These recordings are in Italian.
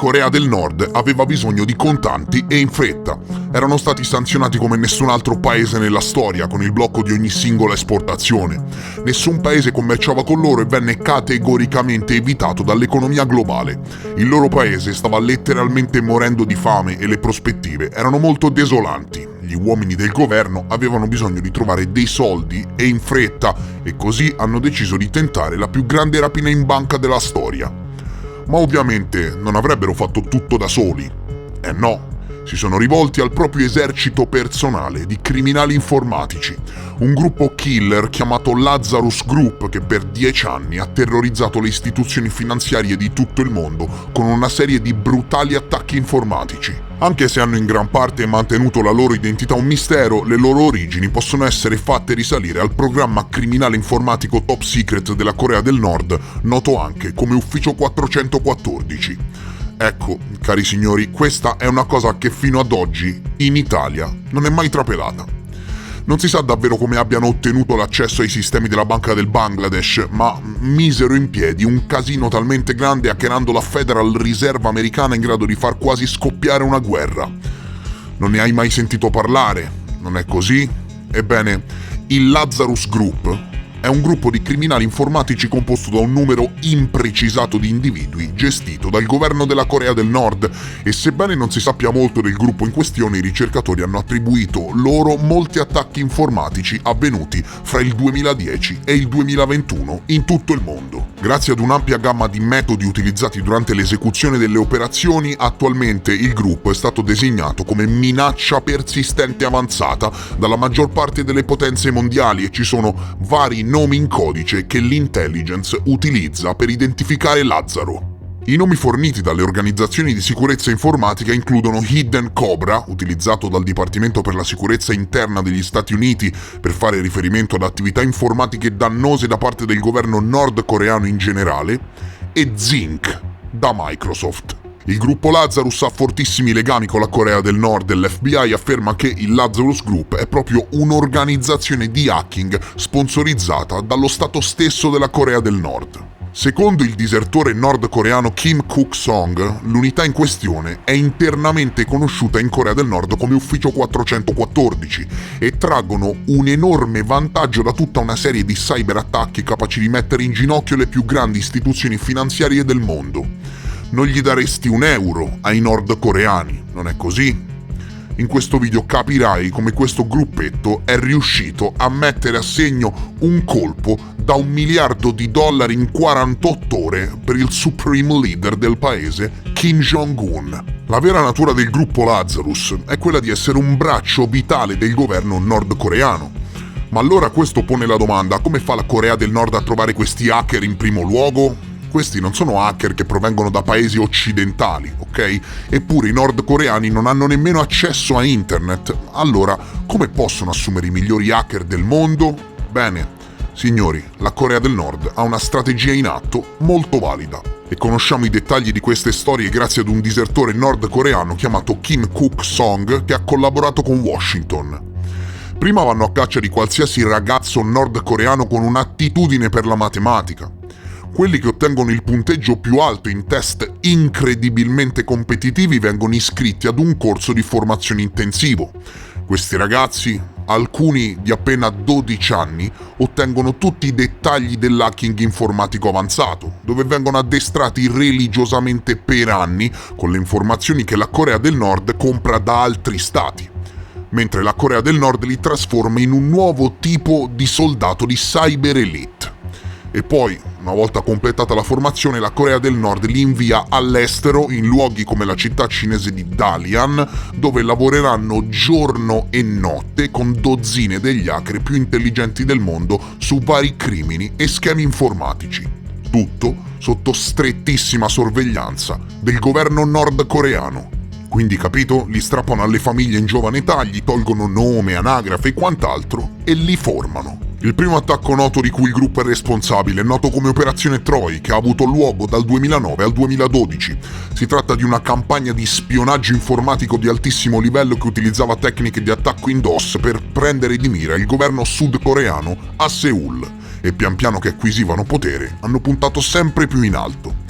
Corea del Nord aveva bisogno di contanti e in fretta. Erano stati sanzionati come nessun altro paese nella storia, con il blocco di ogni singola esportazione. Nessun paese commerciava con loro e venne categoricamente evitato dall'economia globale. Il loro paese stava letteralmente morendo di fame e le prospettive erano molto desolanti. Gli uomini del governo avevano bisogno di trovare dei soldi e in fretta, e così hanno deciso di tentare la più grande rapina in banca della storia. Ma ovviamente non avrebbero fatto tutto da soli. No, si sono rivolti al proprio esercito personale di criminali informatici, un gruppo killer chiamato Lazarus Group che per 10 anni ha terrorizzato le istituzioni finanziarie di tutto il mondo con una serie di brutali attacchi informatici. Anche se hanno in gran parte mantenuto la loro identità un mistero, le loro origini possono essere fatte risalire al programma criminale informatico top secret della Corea del Nord, noto anche come Ufficio 414. Ecco, cari signori, questa è una cosa che fino ad oggi, in Italia, non è mai trapelata. Non si sa davvero come abbiano ottenuto l'accesso ai sistemi della Banca del Bangladesh, ma misero in piedi un casino talmente grande hackerando la Federal Reserve americana in grado di far quasi scoppiare una guerra. Non ne hai mai sentito parlare? Non è così? Ebbene, il Lazarus Group è un gruppo di criminali informatici composto da un numero imprecisato di individui gestito dal governo della Corea del Nord e sebbene non si sappia molto del gruppo in questione, i ricercatori hanno attribuito loro molti attacchi informatici avvenuti fra il 2010 e il 2021 in tutto il mondo. Grazie ad un'ampia gamma di metodi utilizzati durante l'esecuzione delle operazioni, attualmente il gruppo è stato designato come minaccia persistente avanzata dalla maggior parte delle potenze mondiali e ci sono vari nomi in codice che l'intelligence utilizza per identificare Lazzaro. I nomi forniti dalle organizzazioni di sicurezza informatica includono Hidden Cobra, utilizzato dal Dipartimento per la Sicurezza Interna degli Stati Uniti per fare riferimento ad attività informatiche dannose da parte del governo nordcoreano in generale, e Zinc, da Microsoft. Il gruppo Lazarus ha fortissimi legami con la Corea del Nord e l'FBI afferma che il Lazarus Group è proprio un'organizzazione di hacking sponsorizzata dallo Stato stesso della Corea del Nord. Secondo il disertore nordcoreano Kim Kuk-song, l'unità in questione è internamente conosciuta in Corea del Nord come Ufficio 414 e traggono un enorme vantaggio da tutta una serie di cyberattacchi capaci di mettere in ginocchio le più grandi istituzioni finanziarie del mondo. Non gli daresti €1 ai nordcoreani, non è così? In questo video capirai come questo gruppetto è riuscito a mettere a segno un colpo da $1 miliardo in 48 ore per il supreme leader del paese, Kim Jong-un. La vera natura del gruppo Lazarus è quella di essere un braccio vitale del governo nordcoreano. Ma allora questo pone la domanda: come fa la Corea del Nord a trovare questi hacker in primo luogo? Questi non sono hacker che provengono da paesi occidentali, ok? Eppure i nordcoreani non hanno nemmeno accesso a internet. Allora, come possono assumere i migliori hacker del mondo? Bene, signori, la Corea del Nord ha una strategia in atto molto valida. E conosciamo i dettagli di queste storie grazie ad un disertore nordcoreano chiamato Kim Kuk-song che ha collaborato con Washington. Prima vanno a caccia di qualsiasi ragazzo nordcoreano con un'attitudine per la matematica. Quelli che ottengono il punteggio più alto in test incredibilmente competitivi vengono iscritti ad un corso di formazione intensivo. Questi ragazzi, alcuni di appena 12 anni, ottengono tutti i dettagli dell'hacking informatico avanzato, dove vengono addestrati religiosamente per anni con le informazioni che la Corea del Nord compra da altri stati, mentre la Corea del Nord li trasforma in un nuovo tipo di soldato di cyber elite. E poi, una volta completata la formazione, la Corea del Nord li invia all'estero in luoghi come la città cinese di Dalian, dove lavoreranno giorno e notte con dozzine degli hacker più intelligenti del mondo su vari crimini e schemi informatici. Tutto sotto strettissima sorveglianza del governo nordcoreano. Quindi, capito, li strappano alle famiglie in giovane età, gli tolgono nome, anagrafe e quant'altro e li formano. Il primo attacco noto di cui il gruppo è responsabile è noto come Operazione Troy, che ha avuto luogo dal 2009 al 2012. Si tratta di una campagna di spionaggio informatico di altissimo livello che utilizzava tecniche di attacco in DOS per prendere di mira il governo sudcoreano a Seoul e pian piano che acquisivano potere hanno puntato sempre più in alto.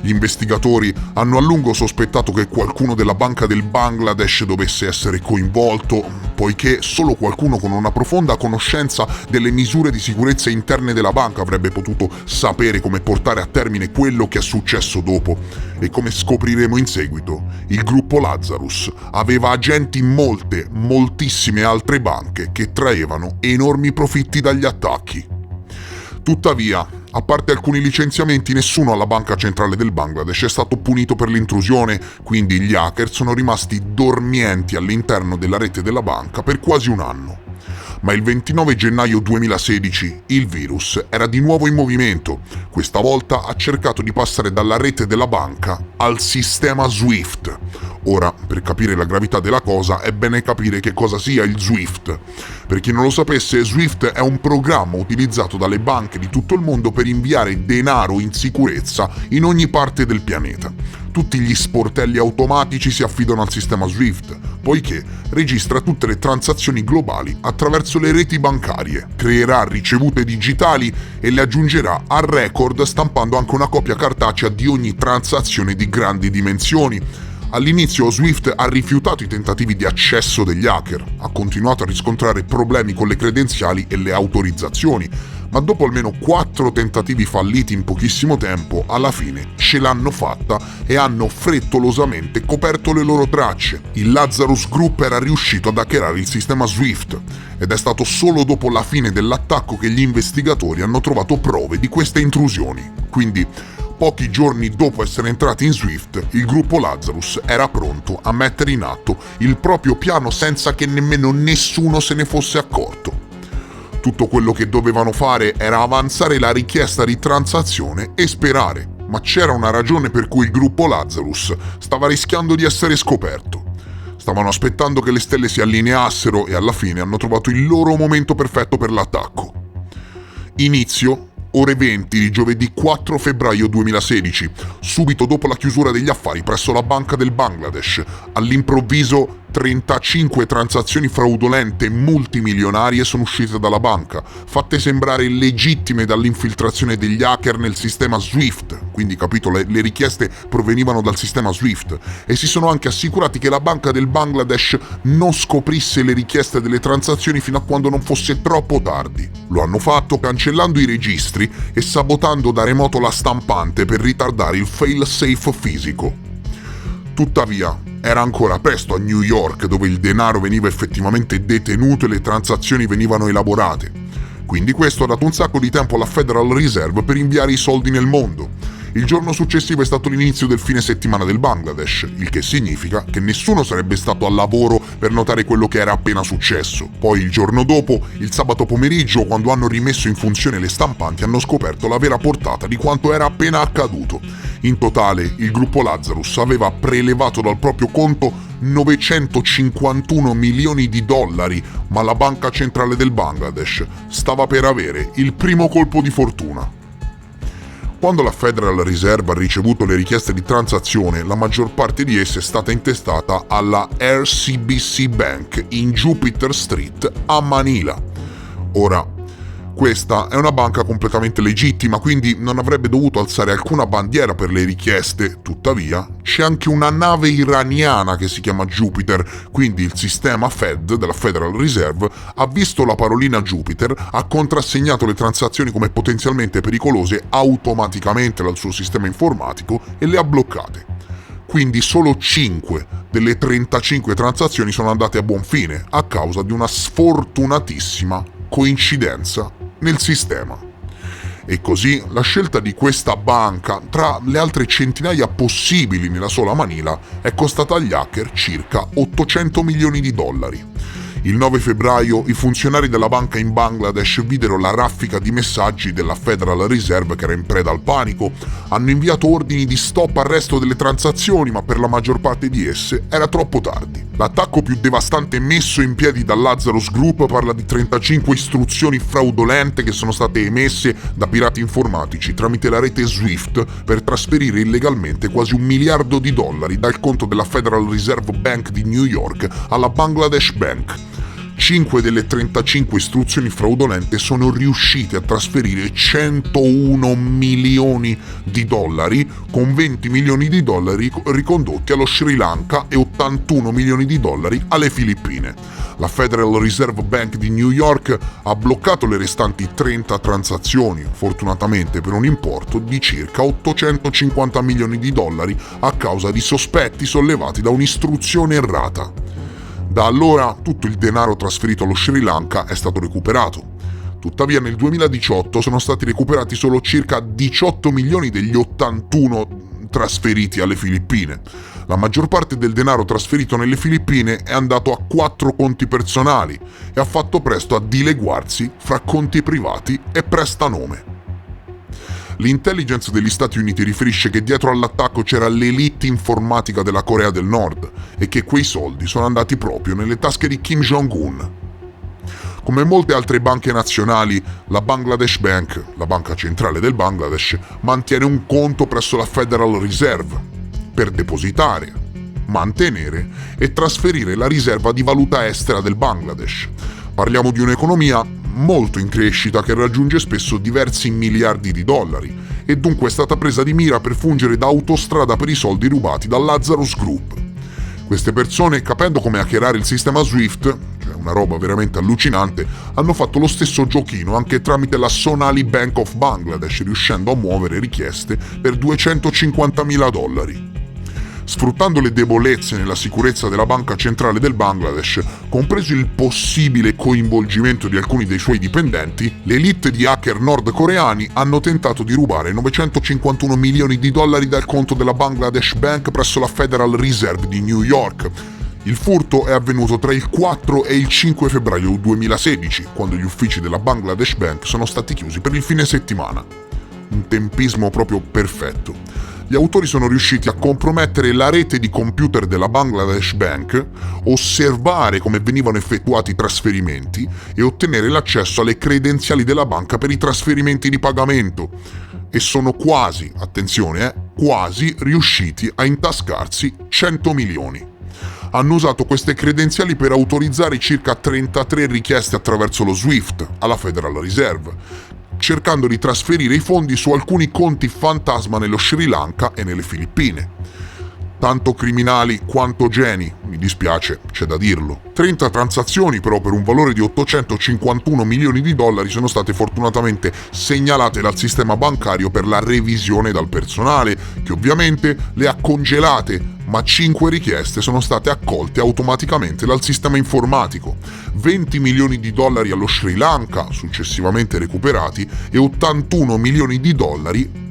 Gli investigatori hanno a lungo sospettato che qualcuno della Banca del Bangladesh dovesse essere coinvolto, poiché solo qualcuno con una profonda conoscenza delle misure di sicurezza interne della banca avrebbe potuto sapere come portare a termine quello che è successo dopo. E come scopriremo in seguito, il gruppo Lazarus aveva agenti in moltissime altre banche che traevano enormi profitti dagli attacchi. Tuttavia, a parte alcuni licenziamenti, nessuno alla Banca Centrale del Bangladesh è stato punito per l'intrusione, quindi gli hacker sono rimasti dormienti all'interno della rete della banca per quasi un anno. Ma il 29 gennaio 2016 il virus era di nuovo in movimento. Questa volta ha cercato di passare dalla rete della banca al sistema SWIFT. Ora, per capire la gravità della cosa, è bene capire che cosa sia il SWIFT. Per chi non lo sapesse, SWIFT è un programma utilizzato dalle banche di tutto il mondo per inviare denaro in sicurezza in ogni parte del pianeta. Tutti gli sportelli automatici si affidano al sistema SWIFT, poiché registra tutte le transazioni globali attraverso le reti bancarie, creerà ricevute digitali e le aggiungerà al record stampando anche una copia cartacea di ogni transazione di grandi dimensioni. All'inizio SWIFT ha rifiutato i tentativi di accesso degli hacker, ha continuato a riscontrare problemi con le credenziali e le autorizzazioni, ma dopo almeno 4 tentativi falliti in pochissimo tempo, alla fine ce l'hanno fatta e hanno frettolosamente coperto le loro tracce. Il Lazarus Group era riuscito ad hackerare il sistema SWIFT ed è stato solo dopo la fine dell'attacco che gli investigatori hanno trovato prove di queste intrusioni. Quindi, pochi giorni dopo essere entrati in SWIFT, il gruppo Lazarus era pronto a mettere in atto il proprio piano senza che nemmeno nessuno se ne fosse accorto. Tutto quello che dovevano fare era avanzare la richiesta di transazione e sperare, ma c'era una ragione per cui il gruppo Lazarus stava rischiando di essere scoperto. Stavano aspettando che le stelle si allineassero e alla fine hanno trovato il loro momento perfetto per l'attacco. Inizio ore 20 di giovedì 4 febbraio 2016, subito dopo la chiusura degli affari presso la Banca del Bangladesh. All'improvviso 35 transazioni fraudolente multimilionarie sono uscite dalla banca, fatte sembrare legittime dall'infiltrazione degli hacker nel sistema SWIFT, quindi capito, le richieste provenivano dal sistema SWIFT, e si sono anche assicurati che la Banca del Bangladesh non scoprisse le richieste delle transazioni fino a quando non fosse troppo tardi. Lo hanno fatto cancellando i registri e sabotando da remoto la stampante per ritardare il fail-safe fisico. Tuttavia, era ancora presto a New York, dove il denaro veniva effettivamente detenuto e le transazioni venivano elaborate. Quindi questo ha dato un sacco di tempo alla Federal Reserve per inviare i soldi nel mondo. Il giorno successivo è stato l'inizio del fine settimana del Bangladesh, il che significa che nessuno sarebbe stato al lavoro per notare quello che era appena successo. Poi il giorno dopo, il sabato pomeriggio, quando hanno rimesso in funzione le stampanti, hanno scoperto la vera portata di quanto era appena accaduto. In totale, il gruppo Lazarus aveva prelevato dal proprio conto 951 milioni di dollari, ma la Banca Centrale del Bangladesh stava per avere il primo colpo di fortuna. Quando la Federal Reserve ha ricevuto le richieste di transazione, la maggior parte di esse è stata intestata alla RCBC Bank in Jupiter Street a Manila. Ora, questa è una banca completamente legittima, quindi non avrebbe dovuto alzare alcuna bandiera per le richieste. Tuttavia, c'è anche una nave iraniana che si chiama Jupiter, quindi il sistema Fed della Federal Reserve ha visto la parolina Jupiter, ha contrassegnato le transazioni come potenzialmente pericolose automaticamente dal suo sistema informatico e le ha bloccate. Quindi solo 5 delle 35 transazioni sono andate a buon fine a causa di una sfortunatissima coincidenza nel sistema. E così la scelta di questa banca, tra le altre centinaia possibili nella sola Manila, è costata agli hacker circa 800 milioni di dollari. Il 9 febbraio i funzionari della banca in Bangladesh videro la raffica di messaggi della Federal Reserve che era in preda al panico, hanno inviato ordini di stop al resto delle transazioni, ma per la maggior parte di esse era troppo tardi. L'attacco più devastante messo in piedi dal Lazarus Group parla di 35 istruzioni fraudolente che sono state emesse da pirati informatici tramite la rete SWIFT per trasferire illegalmente quasi $1 miliardo dal conto della Federal Reserve Bank di New York alla Bangladesh Bank. 5 delle 35 istruzioni fraudolente sono riuscite a trasferire 101 milioni di dollari, con 20 milioni di dollari ricondotti allo Sri Lanka e 81 milioni di dollari alle Filippine. La Federal Reserve Bank di New York ha bloccato le restanti 30 transazioni, fortunatamente per un importo di circa 850 milioni di dollari a causa di sospetti sollevati da un'istruzione errata. Da allora tutto il denaro trasferito allo Sri Lanka è stato recuperato. Tuttavia nel 2018 sono stati recuperati solo circa 18 milioni degli 81 trasferiti alle Filippine. La maggior parte del denaro trasferito nelle Filippine è andato a 4 conti personali e ha fatto presto a dileguarsi fra conti privati e prestanome. L'intelligence degli Stati Uniti riferisce che dietro all'attacco c'era l'elite informatica della Corea del Nord e che quei soldi sono andati proprio nelle tasche di Kim Jong-un. Come molte altre banche nazionali, la Bangladesh Bank, la banca centrale del Bangladesh, mantiene un conto presso la Federal Reserve per depositare, mantenere e trasferire la riserva di valuta estera del Bangladesh. Parliamo di un'economia molto in crescita che raggiunge spesso diversi miliardi di dollari e dunque è stata presa di mira per fungere da autostrada per i soldi rubati dal Lazarus Group. Queste persone, capendo come hackerare il sistema SWIFT, cioè una roba veramente allucinante, hanno fatto lo stesso giochino anche tramite la Sonali Bank of Bangladesh, riuscendo a muovere richieste per 250.000 dollari. Sfruttando le debolezze nella sicurezza della banca centrale del Bangladesh, compreso il possibile coinvolgimento di alcuni dei suoi dipendenti, l'elite di hacker nordcoreani hanno tentato di rubare 951 milioni di dollari dal conto della Bangladesh Bank presso la Federal Reserve di New York. Il furto è avvenuto tra il 4 e il 5 febbraio 2016, quando gli uffici della Bangladesh Bank sono stati chiusi per il fine settimana. Un tempismo proprio perfetto. Gli autori sono riusciti a compromettere la rete di computer della Bangladesh Bank, osservare come venivano effettuati i trasferimenti e ottenere l'accesso alle credenziali della banca per i trasferimenti di pagamento. E sono quasi, attenzione, quasi riusciti a intascarsi 100 milioni. Hanno usato queste credenziali per autorizzare circa 33 richieste attraverso lo SWIFT alla Federal Reserve, cercando di trasferire i fondi su alcuni conti fantasma nello Sri Lanka e nelle Filippine. Tanto criminali quanto geni, mi dispiace, c'è da dirlo. 30 transazioni però per un valore di 851 milioni di dollari sono state fortunatamente segnalate dal sistema bancario per la revisione dal personale, che ovviamente le ha congelate, ma 5 richieste sono state accolte automaticamente dal sistema informatico. 20 milioni di dollari allo Sri Lanka, successivamente recuperati, e 81 milioni di dollari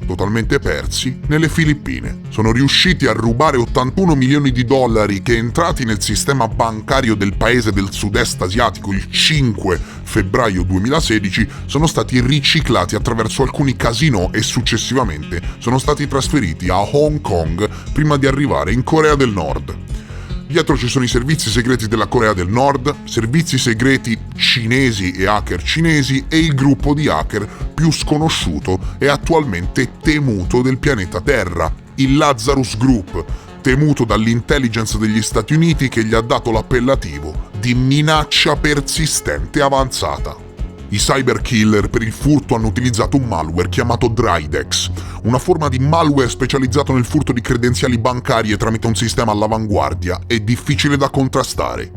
totalmente persi, nelle Filippine. Sono riusciti a rubare 81 milioni di dollari che, entrati nel sistema bancario del paese del sud-est asiatico il 5 febbraio 2016, sono stati riciclati attraverso alcuni casinò e successivamente sono stati trasferiti a Hong Kong prima di arrivare in Corea del Nord. Dietro ci sono i servizi segreti della Corea del Nord, servizi segreti cinesi e hacker cinesi e il gruppo di hacker più sconosciuto e attualmente temuto del pianeta Terra, il Lazarus Group, temuto dall'intelligence degli Stati Uniti che gli ha dato l'appellativo di minaccia persistente avanzata. I cyberkiller per il furto hanno utilizzato un malware chiamato Drydex, una forma di malware specializzato nel furto di credenziali bancarie tramite un sistema all'avanguardia e difficile da contrastare.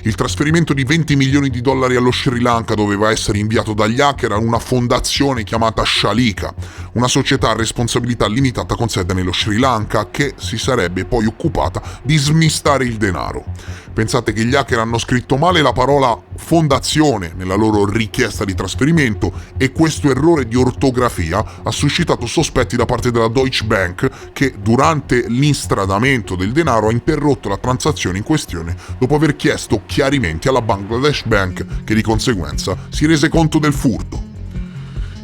Il trasferimento di 20 milioni di dollari allo Sri Lanka doveva essere inviato dagli hacker a una fondazione chiamata Shalika, una società a responsabilità limitata con sede nello Sri Lanka che si sarebbe poi occupata di smistare il denaro. Pensate che gli hacker hanno scritto male la parola fondazione nella loro richiesta di trasferimento e questo errore di ortografia ha suscitato sospetti da parte della Deutsche Bank, che durante l'instradamento del denaro ha interrotto la transazione in questione dopo aver chiesto chiarimenti alla Bangladesh Bank, che di conseguenza si rese conto del furto.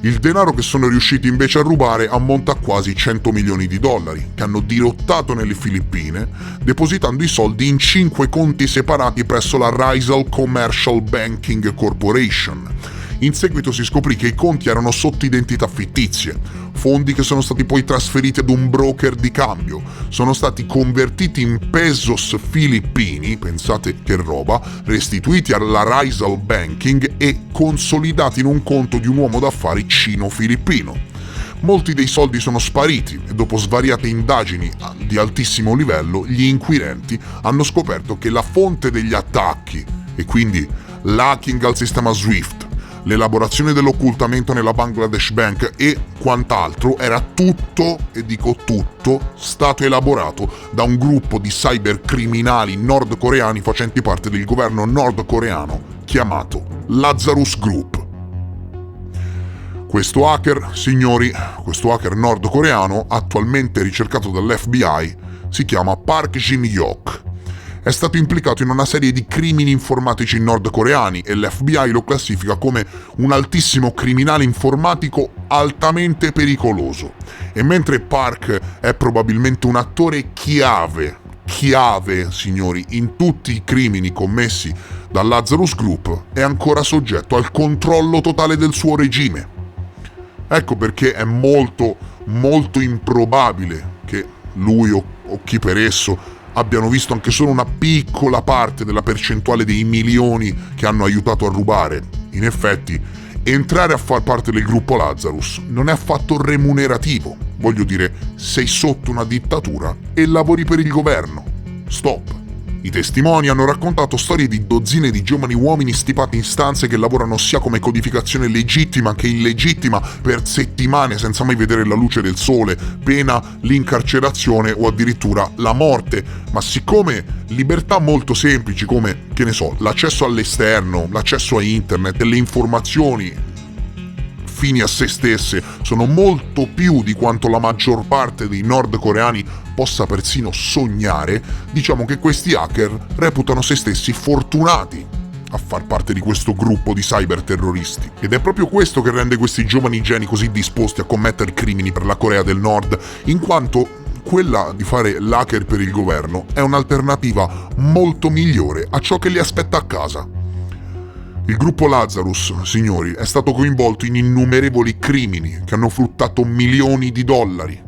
Il denaro che sono riusciti invece a rubare ammonta a quasi 100 milioni di dollari, che hanno dirottato nelle Filippine, depositando i soldi in 5 conti separati presso la Rizal Commercial Banking Corporation. In seguito si scoprì che i conti erano sotto identità fittizie, fondi che sono stati poi trasferiti ad un broker di cambio, sono stati convertiti in pesos filippini, pensate che roba, restituiti alla Rizal Banking e consolidati in un conto di un uomo d'affari cino-filippino. Molti dei soldi sono spariti e dopo svariate indagini di altissimo livello, gli inquirenti hanno scoperto che la fonte degli attacchi, e quindi l'hacking al sistema SWIFT, l'elaborazione dell'occultamento nella Bangladesh Bank e quant'altro, era tutto, e dico tutto, stato elaborato da un gruppo di cybercriminali nordcoreani facenti parte del governo nordcoreano chiamato Lazarus Group. Questo hacker, signori, questo hacker nordcoreano, attualmente ricercato dall'FBI, si chiama Park Jin-hyok. È stato implicato in una serie di crimini informatici nordcoreani e l'FBI lo classifica come un altissimo criminale informatico altamente pericoloso. E mentre Park è probabilmente un attore chiave, signori, in tutti i crimini commessi dal Lazarus Group, è ancora soggetto al controllo totale del suo regime. Ecco perché è molto, molto improbabile che lui o chi per esso abbiano visto anche solo una piccola parte della percentuale dei milioni che hanno aiutato a rubare. In effetti, entrare a far parte del gruppo Lazarus non è affatto remunerativo. Voglio dire, sei sotto una dittatura e lavori per il governo. Stop. I testimoni hanno raccontato storie di dozzine di giovani uomini stipati in stanze che lavorano sia come codificazione legittima che illegittima per settimane senza mai vedere la luce del sole, pena l'incarcerazione o addirittura la morte. Ma siccome libertà molto semplici come, che ne so, l'accesso all'esterno, l'accesso a internet e le informazioni fini a se stesse sono molto più di quanto la maggior parte dei nordcoreani possa persino sognare, diciamo che questi hacker reputano se stessi fortunati a far parte di questo gruppo di cyberterroristi. Ed è proprio questo che rende questi giovani geni così disposti a commettere crimini per la Corea del Nord, in quanto quella di fare l'hacker per il governo è un'alternativa molto migliore a ciò che li aspetta a casa. Il gruppo Lazarus, signori, è stato coinvolto in innumerevoli crimini che hanno fruttato milioni di dollari.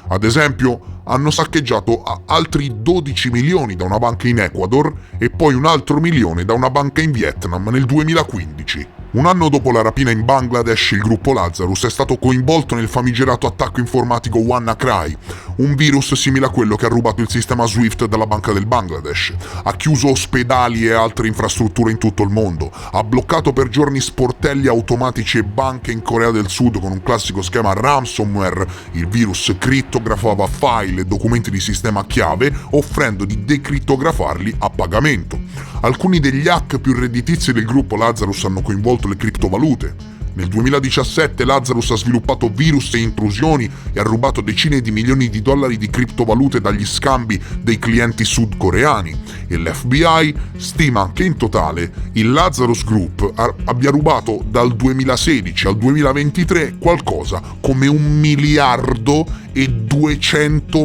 Ad esempio, hanno saccheggiato altri 12 milioni da una banca in Ecuador e poi un altro milione da una banca in Vietnam nel 2015. Un anno dopo la rapina in Bangladesh, il gruppo Lazarus è stato coinvolto nel famigerato attacco informatico WannaCry, un virus simile a quello che ha rubato il sistema SWIFT dalla Banca del Bangladesh, ha chiuso ospedali e altre infrastrutture in tutto il mondo, ha bloccato per giorni sportelli automatici e banche in Corea del Sud con un classico schema ransomware. Il virus crittografava file e documenti di sistema chiave, offrendo di decriptografarli a pagamento. Alcuni degli hack più redditizi del gruppo Lazarus hanno coinvolto le criptovalute. Nel 2017 Lazarus ha sviluppato virus e intrusioni e ha rubato decine di milioni di dollari di criptovalute dagli scambi dei clienti sudcoreani e l'FBI stima che in totale il Lazarus Group abbia rubato dal 2016 al 2023 qualcosa come 1,2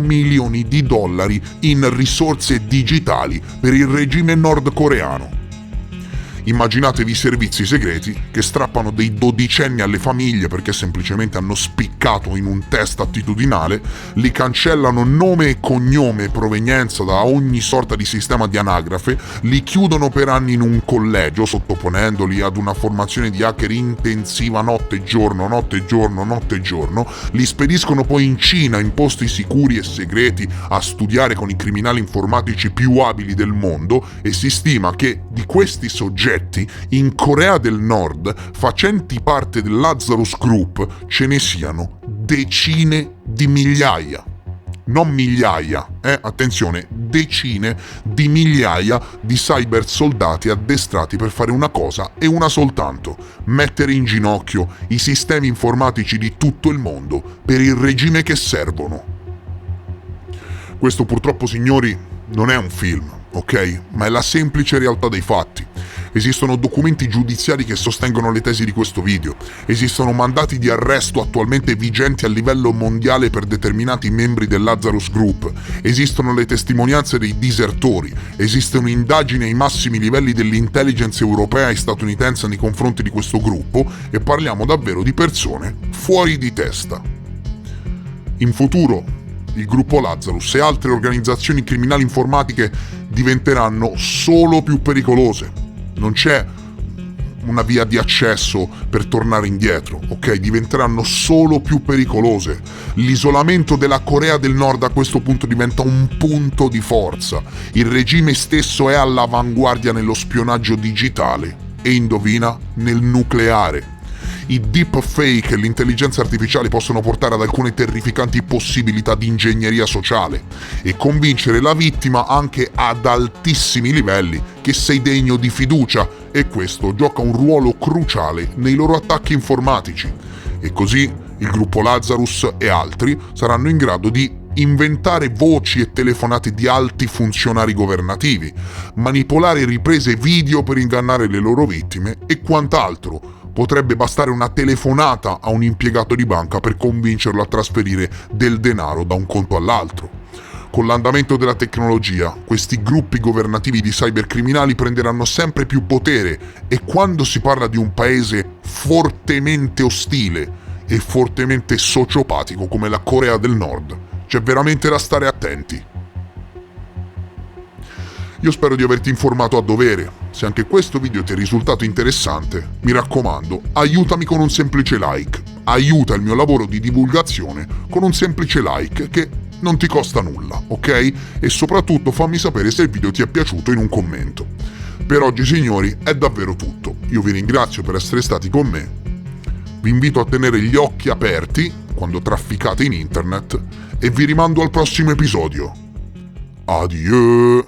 miliardi di dollari in risorse digitali per il regime nordcoreano. Immaginatevi i servizi segreti che strappano dei dodicenni alle famiglie perché semplicemente hanno spiccato in un test attitudinale, li cancellano nome e cognome e provenienza da ogni sorta di sistema di anagrafe, li chiudono per anni in un collegio sottoponendoli ad una formazione di hacker intensiva notte e giorno, li spediscono poi in Cina in posti sicuri e segreti a studiare con i criminali informatici più abili del mondo e si stima che di questi soggetti in Corea del Nord, facenti parte del Lazarus Group, ce ne siano decine di migliaia. Non migliaia, attenzione, decine di migliaia di cyber soldati addestrati per fare una cosa e una soltanto: mettere in ginocchio i sistemi informatici di tutto il mondo per il regime che servono. Questo purtroppo, signori, non è un film, ok? Ma è la semplice realtà dei fatti. Esistono documenti giudiziari che sostengono le tesi di questo video. Esistono mandati di arresto attualmente vigenti a livello mondiale per determinati membri del Lazarus Group. Esistono le testimonianze dei disertori. Esistono indagini ai massimi livelli dell'intelligence europea e statunitense nei confronti di questo gruppo e parliamo davvero di persone fuori di testa. In futuro, il gruppo Lazarus e altre organizzazioni criminali informatiche diventeranno solo più pericolose. Non c'è una via di accesso per tornare indietro, ok? Diventeranno solo più pericolose. L'isolamento della Corea del Nord a questo punto diventa un punto di forza. Il regime stesso è all'avanguardia nello spionaggio digitale e indovina, nel nucleare. I deepfake e l'intelligenza artificiale possono portare ad alcune terrificanti possibilità di ingegneria sociale e convincere la vittima anche ad altissimi livelli che sei degno di fiducia, e questo gioca un ruolo cruciale nei loro attacchi informatici. E così il gruppo Lazarus e altri saranno in grado di inventare voci e telefonate di alti funzionari governativi, manipolare riprese video per ingannare le loro vittime e quant'altro. Potrebbe bastare una telefonata a un impiegato di banca per convincerlo a trasferire del denaro da un conto all'altro. Con l'andamento della tecnologia, questi gruppi governativi di cybercriminali prenderanno sempre più potere e quando si parla di un paese fortemente ostile e fortemente sociopatico come la Corea del Nord, c'è veramente da stare attenti. Io spero di averti informato a dovere. Se anche questo video ti è risultato interessante, mi raccomando, aiutami con un semplice like. Aiuta il mio lavoro di divulgazione con un semplice like che non ti costa nulla, ok? E soprattutto fammi sapere se il video ti è piaciuto in un commento. Per oggi, signori, è davvero tutto. Io vi ringrazio per essere stati con me. Vi invito a tenere gli occhi aperti quando trafficate in internet e vi rimando al prossimo episodio. Adieu!